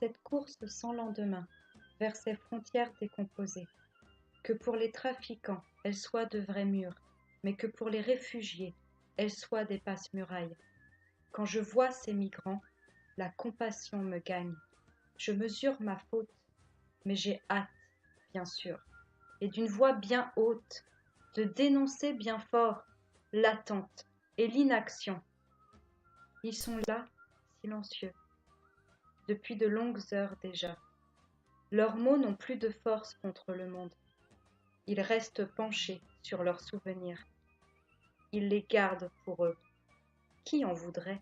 cette course sans lendemain vers ces frontières décomposées, que pour les trafiquants elles soient de vrais murs, mais que pour les réfugiés elles soient des passe-murailles. Quand je vois ces migrants, la compassion me gagne. Je mesure ma faute, mais j'ai hâte, bien sûr, et d'une voix bien haute, de dénoncer bien fort l'attente et l'inaction. Ils sont là, silencieux, depuis de longues heures déjà. Leurs mots n'ont plus de force contre le monde. Ils restent penchés sur leurs souvenirs. Ils les gardent pour eux. Qui en voudrait?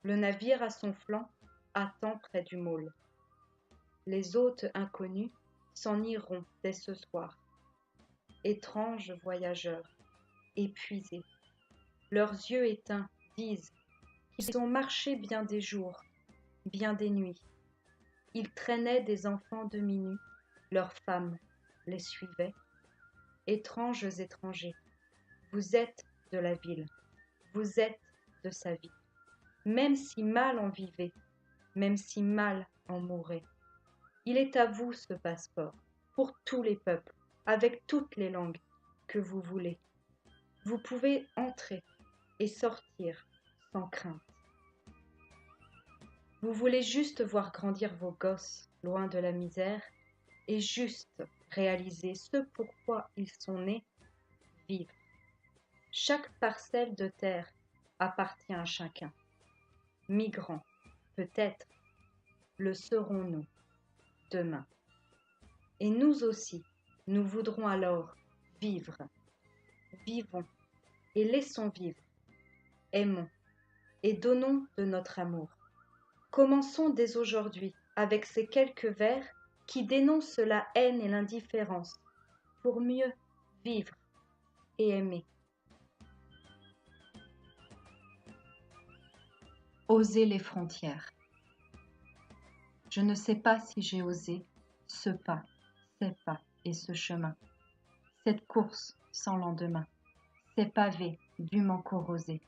Le navire à son flanc attend près du môle. Les hôtes inconnus s'en iront dès ce soir. Étranges voyageurs, épuisés, leurs yeux éteints disent qu'ils ont marché bien des jours, bien des nuits. Ils traînaient des enfants demi-nus, leurs femmes les suivaient. Étranges étrangers, vous êtes de la ville, vous êtes de sa vie. Même si mal en vivez, même si mal en mourrez, il est à vous ce passeport, pour tous les peuples, avec toutes les langues que vous voulez. Vous pouvez entrer et sortir sans crainte. Vous voulez juste voir grandir vos gosses loin de la misère et juste réaliser ce pourquoi ils sont nés, vivre. Chaque parcelle de terre appartient à chacun. Migrants, peut-être, le serons-nous demain. Et nous aussi, nous voudrons alors vivre. Vivons et laissons vivre. Aimons et donnons de notre amour. Commençons dès aujourd'hui avec ces quelques vers qui dénoncent la haine et l'indifférence pour mieux vivre et aimer. Oser les frontières. Je ne sais pas si j'ai osé ce pas, ces pas et ce chemin, cette course sans lendemain, ces pavés dûment corrosés,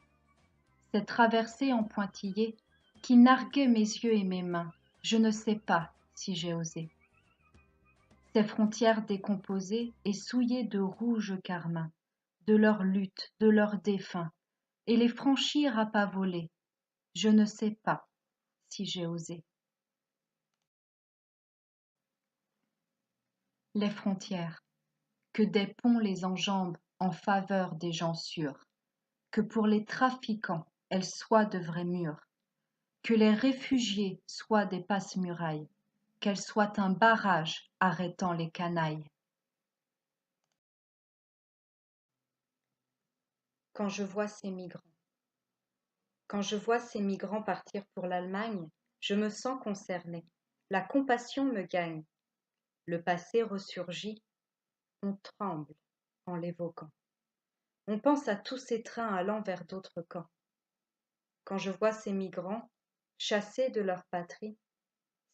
cette traversée en pointillés qui narguait mes yeux et mes mains. Je ne sais pas si j'ai osé. Ces frontières décomposées et souillées de rouge carmin, de leur lutte, de leurs défunts, et les franchir à pas volés. Je ne sais pas si j'ai osé. Les frontières, que des ponts les enjambent en faveur des gens sûrs, que pour les trafiquants elles soient de vrais murs, que les réfugiés soient des passe-murailles, qu'elles soient un barrage arrêtant les canailles. Quand je vois ces migrants. Quand je vois ces migrants partir pour l'Allemagne, je me sens concernée. La compassion me gagne. Le passé ressurgit. On tremble en l'évoquant. On pense à tous ces trains allant vers d'autres camps. Quand je vois ces migrants, chassés de leur patrie,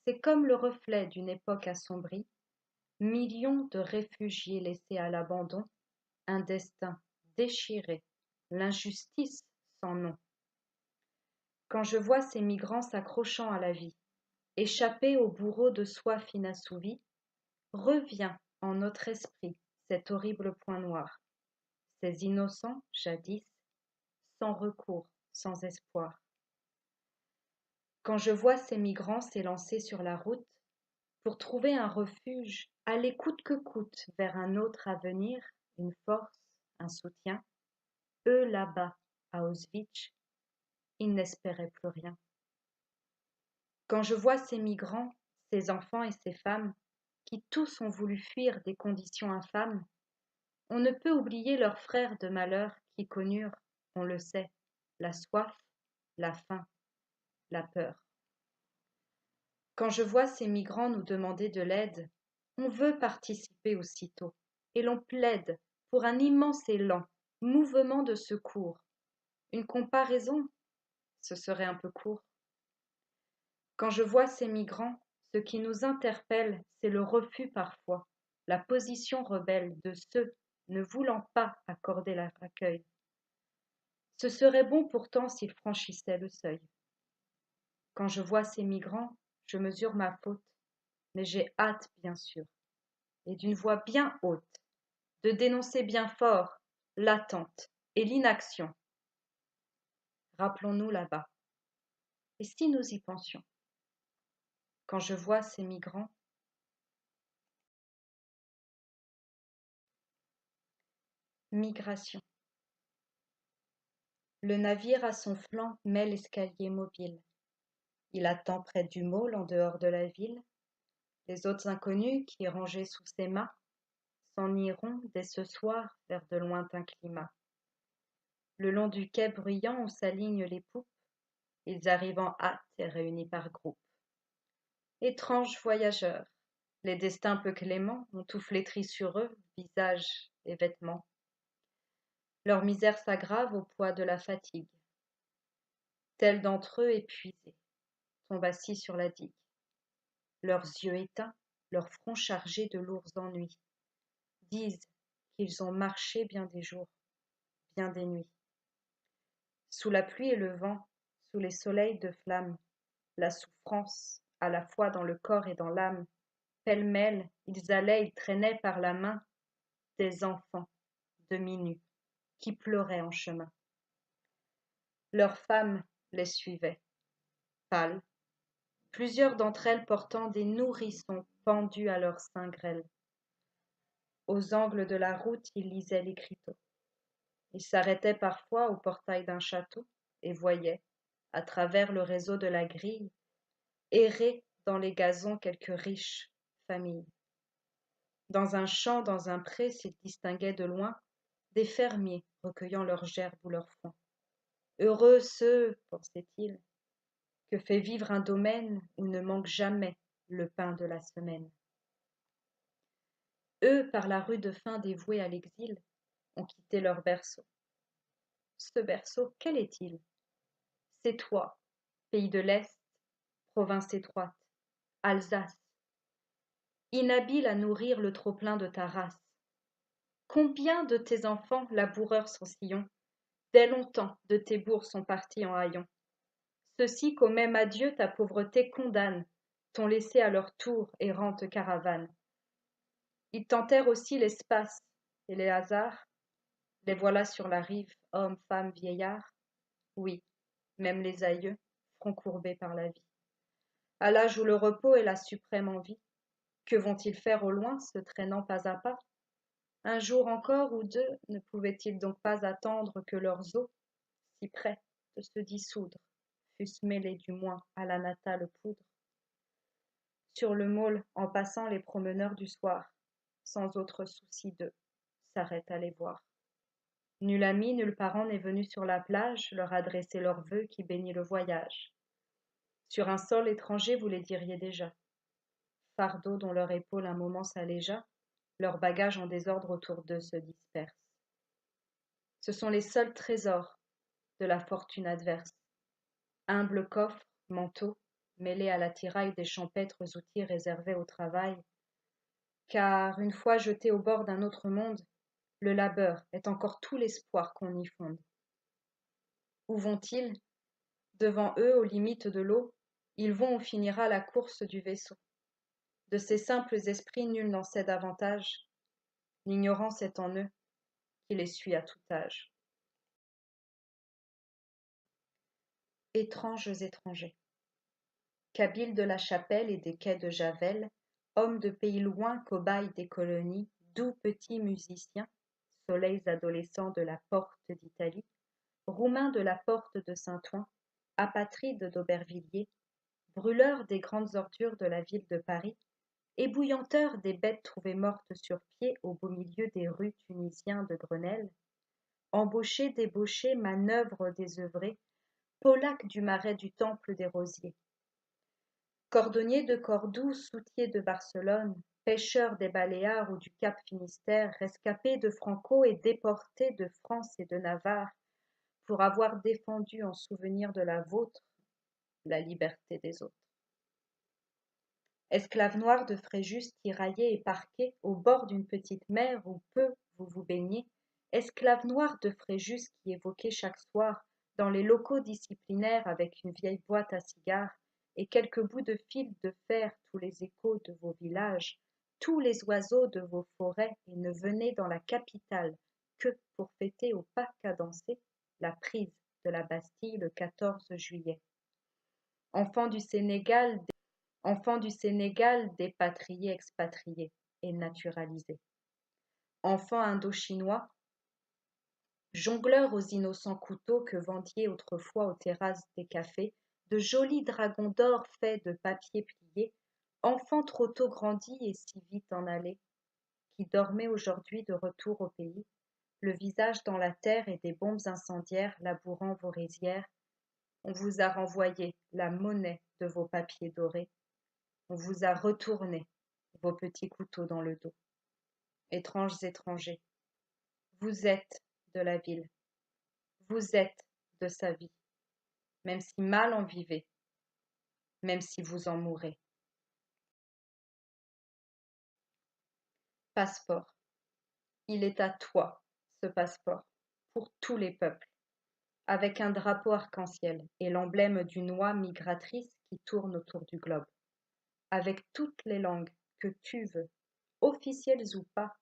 c'est comme le reflet d'une époque assombrie, millions de réfugiés laissés à l'abandon, un destin déchiré, l'injustice sans nom. Quand je vois ces migrants s'accrochant à la vie, échappés au bourreau de soif inassouvi, revient en notre esprit cet horrible point noir, ces innocents, jadis, sans recours, sans espoir. Quand je vois ces migrants s'élancer sur la route pour trouver un refuge, aller coûte que coûte vers un autre avenir, une force, un soutien, eux là-bas, à Auschwitz, ils n'espéraient plus rien. Quand je vois ces migrants, ces enfants et ces femmes, qui tous ont voulu fuir des conditions infâmes, on ne peut oublier leurs frères de malheur qui connurent, on le sait, la soif, la faim, la peur. Quand je vois ces migrants nous demander de l'aide, on veut participer aussitôt, et l'on plaide pour un immense élan, mouvement de secours. Une comparaison, ce serait un peu court. Quand je vois ces migrants, ce qui nous interpelle, c'est le refus parfois, la position rebelle de ceux ne voulant pas accorder leur accueil. Ce serait bon pourtant s'ils franchissaient le seuil. Quand je vois ces migrants, je mesure ma faute, mais j'ai hâte, bien sûr, et d'une voix bien haute, de dénoncer bien fort l'attente et l'inaction. Rappelons-nous là-bas. Et si nous y pensions? Quand je vois ces migrants, migration. Le navire à son flanc met l'escalier mobile. Il attend près du môle en dehors de la ville. Les autres inconnus qui, rangés sous ses mâts, s'en iront dès ce soir vers de lointains climats. Le long du quai bruyant où s'alignent les poupes, ils arrivent en hâte et réunis par groupes. Étranges voyageurs, les destins peu cléments ont tout flétri sur eux, visage et vêtements. Leur misère s'aggrave au poids de la fatigue. Tel d'entre eux épuisés, tombent assis sur la digue. Leurs yeux éteints, leurs fronts chargés de lourds ennuis, disent qu'ils ont marché bien des jours, bien des nuits. Sous la pluie et le vent, sous les soleils de flamme, la souffrance, à la fois dans le corps et dans l'âme, pêle-mêle, ils traînaient par la main des enfants, demi-nus, qui pleuraient en chemin. Leurs femmes les suivaient, pâles, plusieurs d'entre elles portant des nourrissons pendus à leurs seins grêles. Aux angles de la route, ils lisaient l'écriteau. Ils s'arrêtaient parfois au portail d'un château et voyaient, à travers le réseau de la grille, errer dans les gazons quelques riches familles. Dans un champ, dans un pré, s'ils distinguaient de loin des fermiers recueillant leurs gerbes ou leurs foins. Heureux ceux, pensait-il, que fait vivre un domaine où ne manque jamais le pain de la semaine. Eux, par la rude faim dévoués à l'exil, ont quitté leur berceau. Ce berceau, quel est-il? C'est toi, pays de l'Est, province étroite, Alsace, inhabile à nourrir le trop-plein de ta race. Combien de tes enfants, laboureurs sans sillon, dès longtemps de tes bourgs sont partis en haillons. Ceux-ci qu'au même adieu ta pauvreté condamne, t'ont laissé à leur tour errante caravane. Ils tentèrent aussi l'espace et les hasards, les voilà sur la rive, hommes, femmes, vieillards. Oui, même les aïeux, front courbé par la vie. À l'âge où le repos est la suprême envie, que vont-ils faire au loin, se traînant pas à pas? Un jour encore ou deux, ne pouvaient-ils donc pas attendre que leurs os, si près de se dissoudre, fussent mêlés du moins à la natale poudre? Sur le môle, en passant les promeneurs du soir, sans autre souci d'eux, s'arrêtent à les voir. Nul ami, nul parent n'est venu sur la plage leur adresser leurs vœux qui bénit le voyage. Sur un sol étranger, vous les diriez déjà. Fardeau dont leur épaule un moment s'allégea, leurs bagages en désordre autour d'eux se dispersent. Ce sont les seuls trésors de la fortune adverse. Humbles coffres, manteaux, mêlés à l'attirail des champêtres outils réservés au travail, car, une fois jetés au bord d'un autre monde, le labeur est encore tout l'espoir qu'on y fonde. Où vont-ils? Devant eux, aux limites de l'eau, ils vont où finira la course du vaisseau. De ces simples esprits, nul n'en sait davantage. L'ignorance est en eux, qui les suit à tout âge. Étranges étrangers. Kabyles de la Chapelle et des quais de Javel, hommes de pays loin, cobayes des colonies, doux petits musiciens, soleils adolescents de la porte d'Italie, roumains de la porte de Saint-Ouen, apatrides d'Aubervilliers, brûleurs des grandes ordures de la ville de Paris, ébouillanteurs des bêtes trouvées mortes sur pied au beau milieu des rues tunisiens de Grenelle, embauchés, débauchés, manœuvres désœuvrées, polacs du marais du temple des rosiers. Cordonniers de Cordoue, soutiers de Barcelone, pêcheurs des Baléares ou du Cap Finistère, rescapés de Franco et déportés de France et de Navarre, pour avoir défendu en souvenir de la vôtre la liberté des autres. Esclaves noirs de Fréjus tiraillés et parqués au bord d'une petite mer où peu vous vous baignez, esclaves noirs de Fréjus qui évoquaient chaque soir dans les locaux disciplinaires avec une vieille boîte à cigares et quelques bouts de fil de fer tous les échos de vos villages, tous les oiseaux de vos forêts, et ne venez dans la capitale que pour fêter au pas cadencé la prise de la Bastille le 14 juillet. Enfants du Sénégal, dépatriés, expatriés et naturalisés. Enfants indo-chinois, jongleurs aux innocents couteaux que vendiez autrefois aux terrasses des cafés, de jolis dragons d'or faits de papier plié, enfants trop tôt grandis et si vite en allés, qui dormaient aujourd'hui de retour au pays, le visage dans la terre et des bombes incendiaires labourant vos rizières, on vous a renvoyé la monnaie de vos papiers dorés, on vous a retourné vos petits couteaux dans le dos. Étranges étrangers, vous êtes de la ville, vous êtes de sa vie, même si mal en vivez, même si vous en mourrez. Passeport. Il est à toi, ce passeport, pour tous les peuples, avec un drapeau arc-en-ciel et l'emblème d'une oie migratrice qui tourne autour du globe, avec toutes les langues que tu veux, officielles ou pas,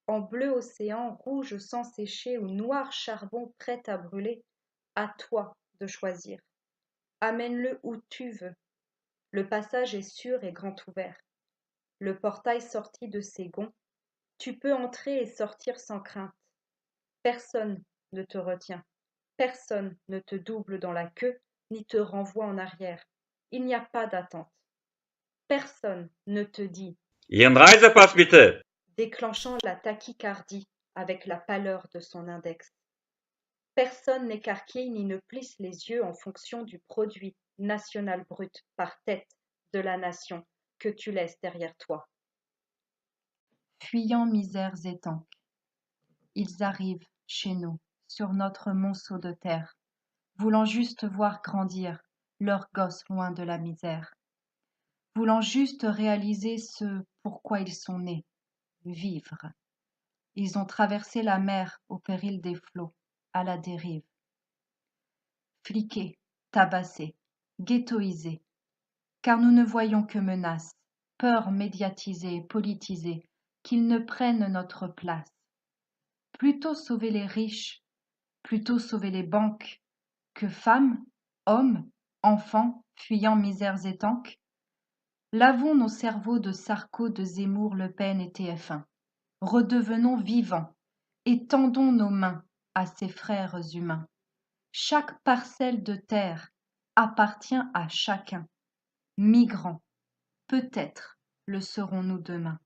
en bleu océan, rouge sans sécher ou noir charbon prêt à brûler, à toi de choisir. Amène-le où tu veux. Le passage est sûr et grand ouvert. Le portail sorti de ses gonds, tu peux entrer et sortir sans crainte. Personne ne te retient. Personne ne te double dans la queue, ni te renvoie en arrière. Il n'y a pas d'attente. Personne ne te dit Ihren Reisepass bitte. déclenchant la tachycardie avec la pâleur de son index. Personne n'écarquille ni ne plisse les yeux en fonction du produit national brut par tête de la nation que tu laisses derrière toi. Fuyant misères et tanks, ils arrivent chez nous, sur notre monceau de terre, voulant juste voir grandir leurs gosses loin de la misère, voulant juste réaliser ce pourquoi ils sont nés, vivre. Ils ont traversé la mer au péril des flots, à la dérive. Fliqués, tabassés, ghettoisés, car nous ne voyons que menaces, peurs médiatisées et politisées, qu'ils ne prennent notre place. Plutôt sauver les riches, plutôt sauver les banques, que femmes, hommes, enfants, fuyant misères et tanks, lavons nos cerveaux de Sarko, de Zemmour, Le Pen et TF1. Redevenons vivants et tendons nos mains à ces frères humains. Chaque parcelle de terre appartient à chacun. Migrants, peut-être le serons-nous demain.